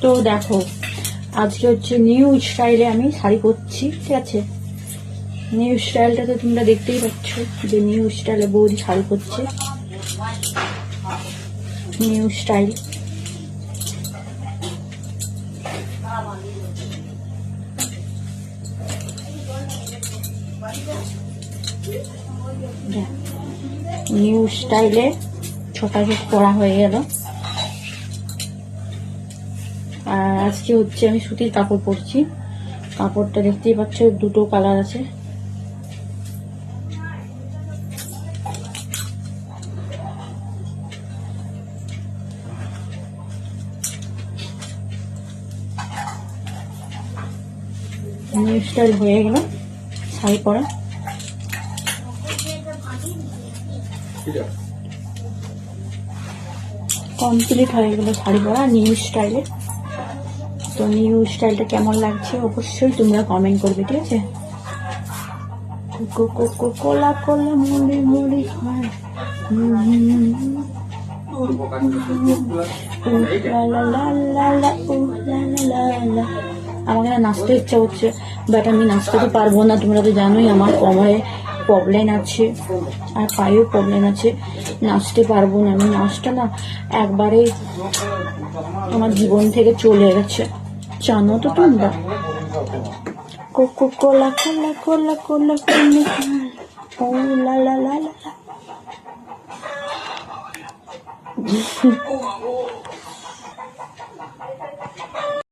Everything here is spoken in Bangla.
তো দেখো আজকে হচ্ছে নিউ স্টাইলে আমি শাড়ি পরছি, ঠিক আছে। নিউ স্টাইলটা তো তোমরা দেখতেই পাচ্ছ যে নিউ স্টাইলে বৌদি শাড়ি পরছে, নিউ স্টাইল। নিউ স্টাইলে ছোটা ছোট পরা হয়ে গেল। আর আজকে হচ্ছে আমি সুতির কাপড় পরছি। কাপড়টা দেখতেই পাচ্ছ, দুটো কালার আছে। নিউ স্টাইল হয়ে গেল শাড়ি পরা। কমপ্লিট হয়ে গেল শাড়ি পরা নিউ স্টাইলে। তো নিউ স্টাইলটা কেমন লাগছে অবশ্যই তোমরা কমেন্ট করবে, ঠিক আছে। কোলা কোলা মুড়ি মুড়ি খায়, আমাকে না নাচতে ইচ্ছা হচ্ছে, বাট আমি নাচতে তো পারবো না। তোমরা তো জানোই আমার কোমরে প্রবলেম আছে আর পায়েও প্রবলেম আছে, নাচতে পারবো না আমি। নাচটা না একবারে আমার জীবন থেকে চলে গেছে, জানো তো তোমরা। কোকো কোলা কোলা কোলা কোলা কোলা ও লা লা লা লা।